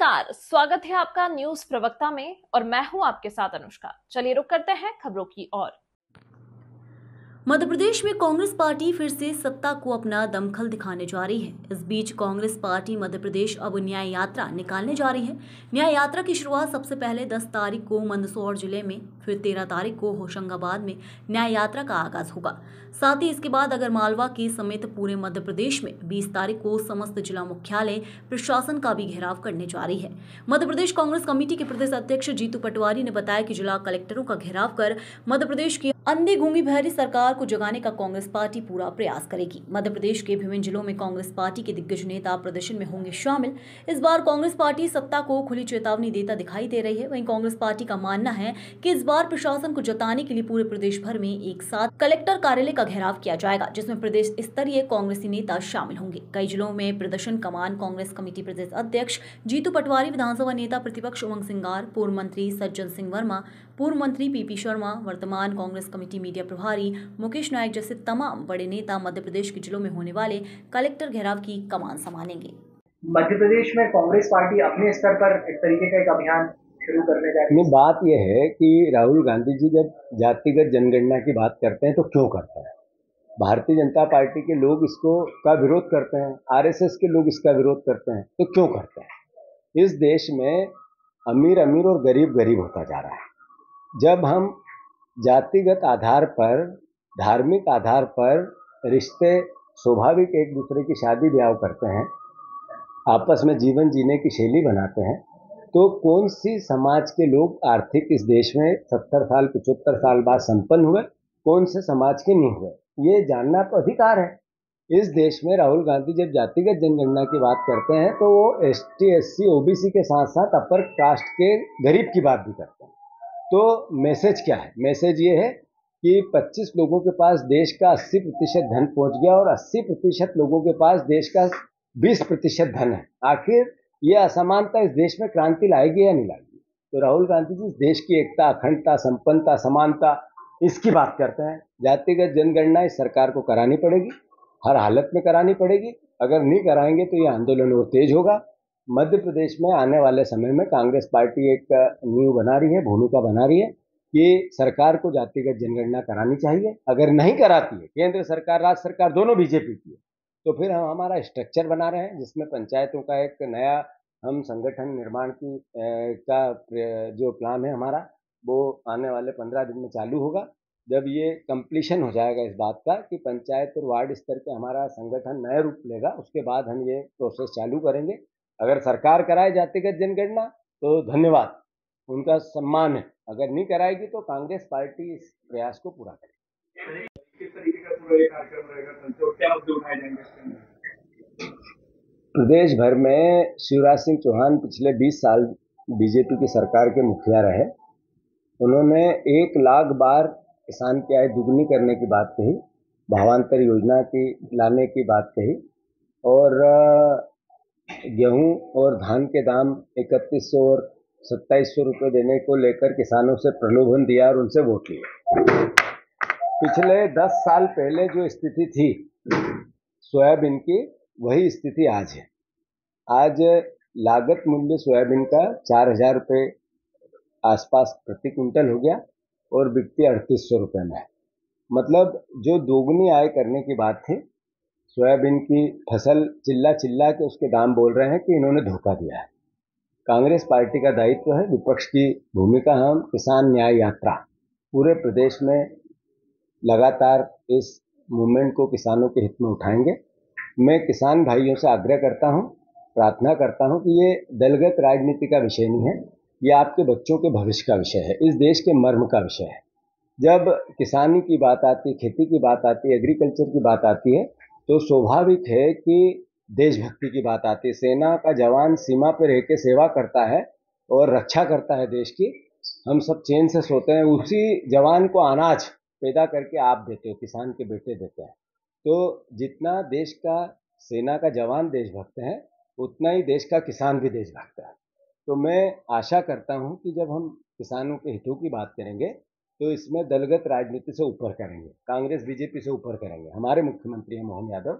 नमस्कार, स्वागत है आपका न्यूज प्रवक्ता में और मैं हूं आपके साथ अनुष्का। चलिए रुक करते हैं खबरों की ओर। मध्य प्रदेश में कांग्रेस पार्टी फिर से सत्ता को अपना दमखल दिखाने जा रही है। इस बीच कांग्रेस पार्टी मध्य प्रदेश अब न्याय यात्रा निकालने जा रही है। न्याय यात्रा की शुरुआत सबसे पहले 10 तारीख को मंदसौर जिले में, फिर 13 तारीख को होशंगाबाद में न्याय यात्रा का आगाज होगा। साथ ही इसके बाद आगरमालवा के समेत पूरे मध्य प्रदेश में 20 तारीख को समस्त जिला मुख्यालय प्रशासन का भी घेराव करने जा रही है। मध्य प्रदेश कांग्रेस कमेटी के प्रदेश अध्यक्ष जीतू पटवारी ने बताया कि जिला कलेक्टरों का घेराव कर मध्य प्रदेश की अंधी गूंगी बहरी सरकार को जगाने का कांग्रेस पार्टी पूरा प्रयास करेगी। मध्य प्रदेश के विभिन्न जिलों में कांग्रेस पार्टी के दिग्गज नेता प्रदर्शन में होंगे शामिल। इस बार कांग्रेस पार्टी सत्ता को खुली चेतावनी देता दिखाई दे रही है। वहीं कांग्रेस पार्टी का मानना है कि इस बार प्रशासन को जताने के लिए पूरे प्रदेश भर में एक साथ कलेक्टर कार्यालय का घेराव किया जाएगा, जिसमें प्रदेश स्तरीय कांग्रेसी नेता शामिल होंगे। कई जिलों में प्रदर्शन कमान कांग्रेस कमेटी प्रदेश अध्यक्ष जीतू पटवारी, विधानसभा नेता प्रतिपक्ष उमंग सिंगार, पूर्व मंत्री सज्जन सिंह वर्मा, पूर्व मंत्री पीपी शर्मा, वर्तमान कांग्रेस कमेटी मीडिया प्रभारी मुकेश नायक जैसे तमाम बड़े नेता मध्य प्रदेश के जिलों में होने वाले कलेक्टर घेराव की कमान संभालेंगे। मध्य प्रदेश में कांग्रेस पार्टी अपने स्तर पर इस तरीके का एक अभियान शुरू करने जा रही है। बात यह है कि राहुल गांधी जी जब जातिगत जनगणना की बात करते हैं तो क्यों करते हैं? भारतीय जनता पार्टी के लोग इसको का विरोध करते हैं, आरएसएस के लोग इसका विरोध करते हैं, तो क्यों करते हैं? इस देश में अमीर अमीर और गरीब गरीब होता जा रहा है। जब हम जातिगत आधार पर, धार्मिक आधार पर रिश्ते स्वाभाविक एक दूसरे की शादी ब्याह करते हैं, आपस में जीवन जीने की शैली बनाते हैं, तो कौन सी समाज के लोग आर्थिक इस देश में 70 साल 75 साल बाद संपन्न हुए, कौन से समाज के नहीं हुए, ये जानना तो अधिकार है। इस देश में राहुल गांधी जब जातिगत जनगणना की बात करते हैं तो वो एसटी एससी ओबीसी के साथ साथ अपर कास्ट के गरीब की बात भी करते हैं। तो मैसेज क्या है? मैसेज ये है कि 25 लोगों के पास देश का 80% धन पहुंच गया और 80% लोगों के पास देश का 20% धन है। आखिर ये असमानता इस देश में क्रांति लाएगी या नहीं लाएगी? तो राहुल गांधी जी इस देश की एकता, अखंडता, संपन्नता, समानता इसकी बात करते हैं। जातिगत जनगणना इस सरकार को करानी पड़ेगी, हर हालत में करानी पड़ेगी। अगर नहीं कराएंगे तो ये आंदोलन और तेज होगा। मध्य प्रदेश में आने वाले समय में कांग्रेस पार्टी एक नींव बना रही है, भूमिका बना रही है कि सरकार को जातिगत जनगणना करानी चाहिए। अगर नहीं कराती है, केंद्र सरकार राज्य सरकार दोनों बीजेपी की है, तो फिर हम हमारा स्ट्रक्चर बना रहे हैं जिसमें पंचायतों का एक नया हम संगठन निर्माण की का जो प्लान है हमारा, वो आने वाले 15 दिन में चालू होगा। जब ये कंप्लीशन हो जाएगा इस बात का कि पंचायत और वार्ड स्तर पे हमारा संगठन नया रूप लेगा, उसके बाद हम ये प्रोसेस चालू करेंगे। अगर सरकार कराए जातिगत जनगणना तो धन्यवाद, उनका सम्मान है। अगर नहीं कराएगी तो कांग्रेस पार्टी इस प्रयास को पूरा करेगी। किस तरीके का पूरा ये कार्यक्रम रहेगा, तो क्या मुद्दे उठाए जाएंगे इसके अंदर? प्रदेश भर में शिवराज सिंह चौहान पिछले 20 साल बीजेपी की सरकार के मुखिया रहे। उन्होंने 1 लाख बार किसान की आय दुगनी करने की बात कही, भावांतर योजना की लाने की बात कही, और गेहूं और धान के दाम 3100 और 2700 रुपये देने को लेकर किसानों से प्रलोभन दिया और उनसे वोट लिया। पिछले 10 साल पहले जो स्थिति थी सोयाबीन की, वही स्थिति आज है। आज लागत मूल्य सोयाबीन का 4000 रुपये आसपास प्रति क्विंटल हो गया और बिकती 3800 रुपये में है। मतलब जो दोगुनी आय करने की बात थी, सोयाबीन की फसल चिल्ला चिल्ला के उसके दाम बोल रहे हैं कि इन्होंने धोखा दिया है। कांग्रेस पार्टी का दायित्व है, विपक्ष की भूमिका। हम किसान न्याय यात्रा पूरे प्रदेश में लगातार इस मूवमेंट को किसानों के हित में उठाएंगे। मैं किसान भाइयों से आग्रह करता हूं, प्रार्थना करता हूं कि ये दलगत राजनीति का विषय नहीं है, ये आपके बच्चों के भविष्य का विषय है, इस देश के मर्म का विषय है। जब किसानी की बात आती है, खेती की बात आती है, एग्रीकल्चर की बात आती है, तो स्वाभाविक है कि देशभक्ति की बात आती है। सेना का जवान सीमा पर रह के सेवा करता है और रक्षा करता है देश की। हम सब चैन से सोते हैं, उसी जवान को अनाज पैदा करके आप देते हो, किसान के बेटे देते हैं। तो जितना देश का सेना का जवान देशभक्त है, उतना ही देश का किसान भी देशभक्त है। तो मैं आशा करता हूं कि जब हम किसानों के हितों की बात करेंगे तो इसमें दलगत राजनीति से ऊपर करेंगे, कांग्रेस बीजेपी से ऊपर करेंगे। हमारे मुख्यमंत्री हैं मोहन यादव,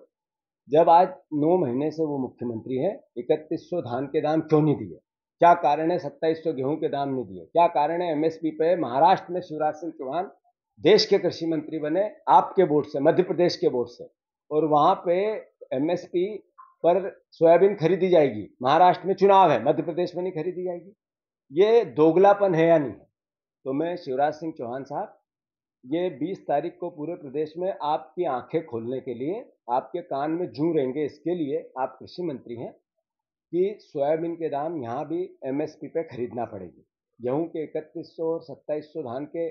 जब आज 9 महीने से वो मुख्यमंत्री है, 3100 धान के दाम क्यों नहीं दिए? क्या कारण है 2700 गेहूं के दाम नहीं दिए? क्या कारण है एमएसपी पे महाराष्ट्र में शिवराज सिंह चौहान देश के कृषि मंत्री बने आपके वोट से, मध्य प्रदेश के वोट से, और वहां पे एमएसपी पर सोयाबीन खरीदी जाएगी? महाराष्ट्र में चुनाव है, मध्य प्रदेश में नहीं खरीदी जाएगी। ये दोगलापन है या नहीं? तो मैं शिवराज सिंह चौहान साहब, ये 20 तारीख को पूरे प्रदेश में आपकी आंखें खोलने के लिए, आपके कान में जूं रहेंगे इसके लिए, आप कृषि मंत्री हैं, कि सोयाबीन के दाम यहाँ भी एमएसपी पे खरीदना पड़ेगी। गेहूं के 3100 और 2700 धान के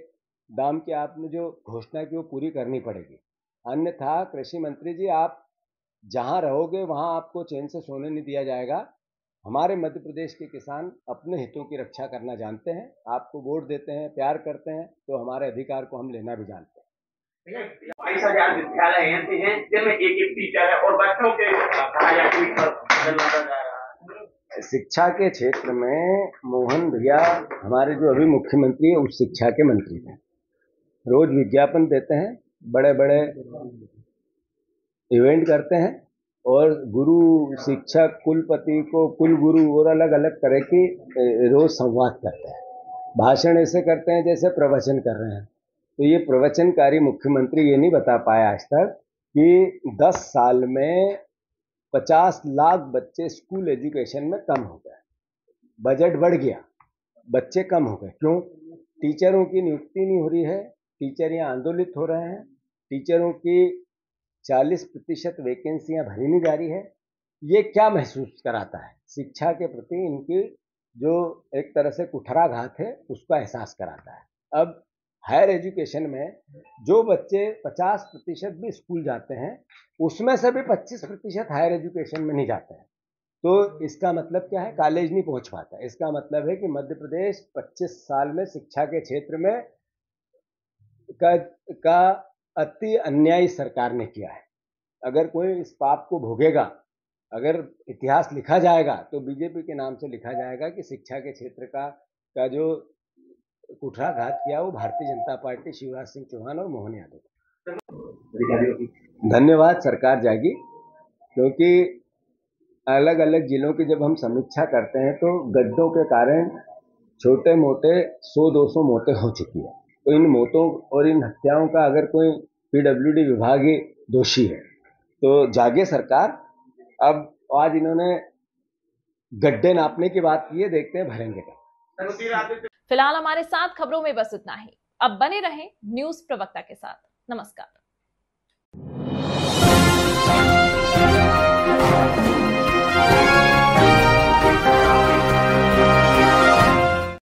दाम की आपने जो घोषणा की वो पूरी करनी पड़ेगी। अन्यथा कृषि मंत्री जी, आप जहाँ रहोगे वहाँ आपको चैन से सोने नहीं दिया जाएगा। हमारे मध्य प्रदेश के किसान अपने हितों की रक्षा करना जानते हैं, आपको वोट देते हैं, प्यार करते हैं, तो हमारे अधिकार को हम लेना भी जानते हैं। 22,000 विद्यालय ऐसे हैं जिनमें एक टीचर है और बच्चों के शिक्षा के क्षेत्र में मोहन भैया हमारे जो अभी मुख्यमंत्री है उस शिक्षा के मंत्री हैं। रोज विज्ञापन देते हैं, बड़े बड़े इवेंट करते हैं, और गुरु, शिक्षक, कुलपति को कुलगुरु और अलग अलग तरह की रोज संवाद करते हैं। भाषण ऐसे करते हैं जैसे प्रवचन कर रहे हैं। तो ये प्रवचनकारी मुख्यमंत्री ये नहीं बता पाया आज तक कि 10 साल में 50 लाख बच्चे स्कूल एजुकेशन में कम हो गए, बजट बढ़ गया, बच्चे कम हो गए। क्यों? टीचरों की नियुक्ति नहीं हो रही है, टीचर यहाँ आंदोलित हो रहे हैं, टीचरों की 40% वैकेंसियां भरी नहीं जा रही है। ये क्या महसूस कराता है? शिक्षा के प्रति इनकी जो एक तरह से कुठाराघात है उसका एहसास कराता है। अब हायर एजुकेशन में जो बच्चे 50% भी स्कूल जाते हैं उसमें से भी 25% हायर एजुकेशन में नहीं जाते हैं। तो इसका मतलब क्या है? कॉलेज नहीं पहुंच पाता। इसका मतलब है कि मध्य प्रदेश 25 साल में शिक्षा के क्षेत्र में का अति अन्यायी सरकार ने किया है। अगर कोई इस पाप को भोगेगा, अगर इतिहास लिखा जाएगा तो बीजेपी के नाम से लिखा जाएगा कि शिक्षा के क्षेत्र का जो कुठाराघात किया वो भारतीय जनता पार्टी, शिवराज सिंह चौहान और मोहन यादव। धन्यवाद, सरकार जाएगी, क्योंकि अलग अलग जिलों की जब हम समीक्षा करते हैं तो गड्ढों के कारण छोटे मोटे 100-200 मौतें हो चुकी है। तो इन मौतों और इन हत्याओं का अगर कोई पीडब्ल्यूडी विभाग दोषी है तो जागे सरकार। अब आज इन्होंने गड्ढे नापने की बात की है, देखते हैं भरेंगे क्या। फिलहाल हमारे साथ खबरों में बस इतना ही। अब बने रहें न्यूज प्रवक्ता के साथ। नमस्कार।